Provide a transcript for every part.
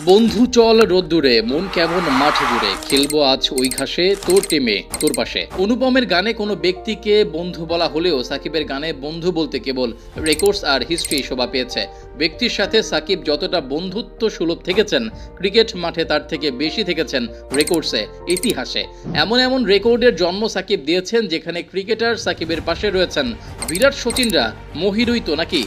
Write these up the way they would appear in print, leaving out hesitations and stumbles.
বন্ধু চল রোদ্দুরে মন কেমন মাঠ জুড়ে খেলবো আজ ওই ঘাসে তোর টিমে তোর পাশে। অনুপমের গানে কোনো ব্যক্তিকে বন্ধু বলা হলেও সাকিবের গানে বন্ধু বলতে কেবল রেকর্ডস আর হিস্ট্রি শোভা পেয়েছে। ব্যক্তির সাথে সাকিব যতটা বন্ধুত্ব সুলভ থেকেছেন ক্রিকেট মাঠে তার থেকে বেশি থেকেছেন রেকর্ডসে, ইতিহাসে। এমন এমন রেকর্ডের জন্ম সাকিব দিয়েছেন যেখানে ক্রিকেটার সাকিবের পাশে রয়েছেন বিরাট সচিনরা মহিরুই তো নাকি।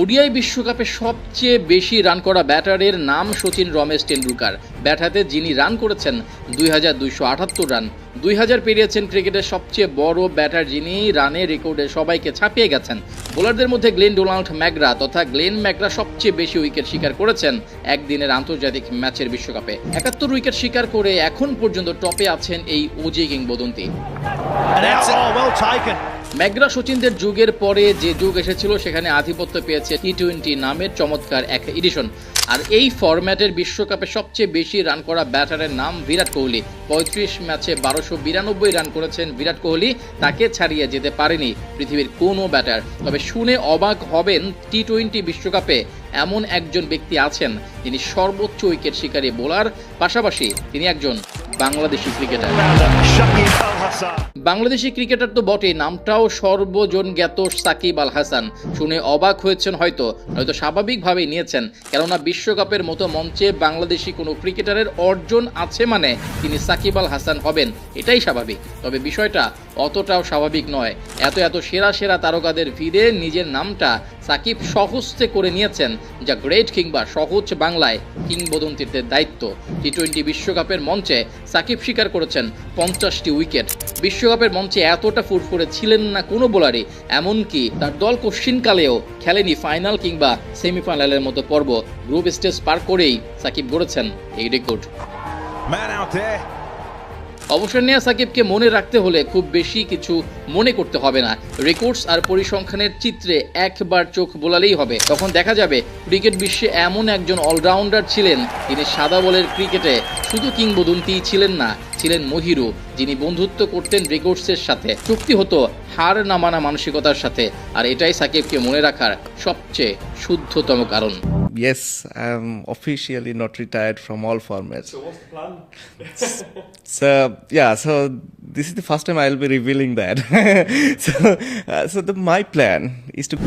ওডিআই বিশ্বকাপে সবচেয়ে বেশি রান করা ব্যাটারের নাম সচিন রমেশ টেন্ডুলকার। ব্যাট হাতে যিনি রান করেছেন 2278 রান। 2000 পেরিয়েছেন ক্রিকেটের সবচেয়ে বড় ব্যাটার যিনি রানে রেকর্ডে সবাইকে ছাপিয়ে গেছেন। বোলারদের মধ্যে গ্লেন ডোনাল্ড ম্যাকগ্রা তথা গ্লেন ম্যাকগ্রা সবচেয়ে বেশি উইকেট শিকার করেছেন একদিনের আন্তর্জাতিক ম্যাচের বিশ্বকাপে। 71 উইকেট শিকার করে এখন পর্যন্ত টপে আছেন এই ওজি কিংবদন্তি। ম্যাকগ্রা সচিনদের যুগের পরে যে যুগ এসেছিল সেখানে আধিপত্য পেয়েছে টি-20 নামের চমৎকার এক এডিশন। আর এই ফরম্যাটের বিশ্বকাপে সবচেয়ে বেশি রান করা ব্যাটারের নাম বিরাট কোহলি। 35 ম্যাচে 1292 রান করেছেন বিরাট কোহলি। তাকে ছাড়িয়ে যেতে পারেনি পৃথিবীর কোনো ব্যাটার। তবে শুনে অবাক হবেন, টি-20 বিশ্বকাপে এমন একজন ব্যক্তি আছেন যিনি সর্বোচ্চ উইকেট শিকারী বোলার, পাশাপাশি তিনি একজন বাংলাদেশি ক্রিকেটার। বাংলাদেশি ক্রিকেটার তো বটে, নামটাও সর্বজন জ্ঞাত সাকিব আল হাসান। শুনে অবাক হয়েছেন, হয়তো স্বাভাবিকভাবেই নিয়েছেন, কেননা বিশ্বকাপের মতো মঞ্চে বাংলাদেশি কোনো ক্রিকেটারের অর্জন আছে মানে তিনি সাকিব আল হাসান হবেন, এটাই স্বাভাবিক। তবে বিষয়টা অতটাও স্বাভাবিক নয়। এত সেরা সেরা তারকাদের ভিড়ে নিজের নামটা সাকিব সহজে করে নিয়েছেন, যা গ্রেট কিংবা সহজ বাংলায় কিংবদন্তিত্বের দায়িত্ব। টি-20 বিশ্বকাপের মঞ্চে সাকিব শিকার করেছেন 50টি উইকেট। বিশ্বকাপের মঞ্চে এতটা ফুরফুরে ছিলেন না কোনো বোলারই, এমনকি তার দল কোশ্চিনকালেও খেলেনি ফাইনাল কিংবা সেমিফাইনালের মতো পর্ব। গ্রুপ স্টেজ পার করেই সাকিব গড়েছেন এই রেকর্ড। অবসর নেওয়া সাকিবকে মনে রাখতে হলে খুব বেশি কিছু মনে করতে হবে না। রেকর্ডস আর পরিসংখ্যানের চিত্রে একবার চোখ বোলালেই হবে, তখন দেখা যাবে ক্রিকেট বিশ্বে এমন একজন অলরাউন্ডার ছিলেন যিনি সাদা বলের ক্রিকেটে শুধু কিংবদন্তিই ছিলেন না, ছিলেন মহিরু, যিনি বন্ধুত্ব করতেন রেকর্ডসের সাথে, চুক্তি হতো হার না মানা মানসিকতার সাথে। আর এটাই সাকিবকে মনে রাখার সবচেয়ে শুদ্ধতম কারণ। Yes, I'm officially not retired from all formats. So what's the plan? So this is the first time I'll be revealing that. My plan is to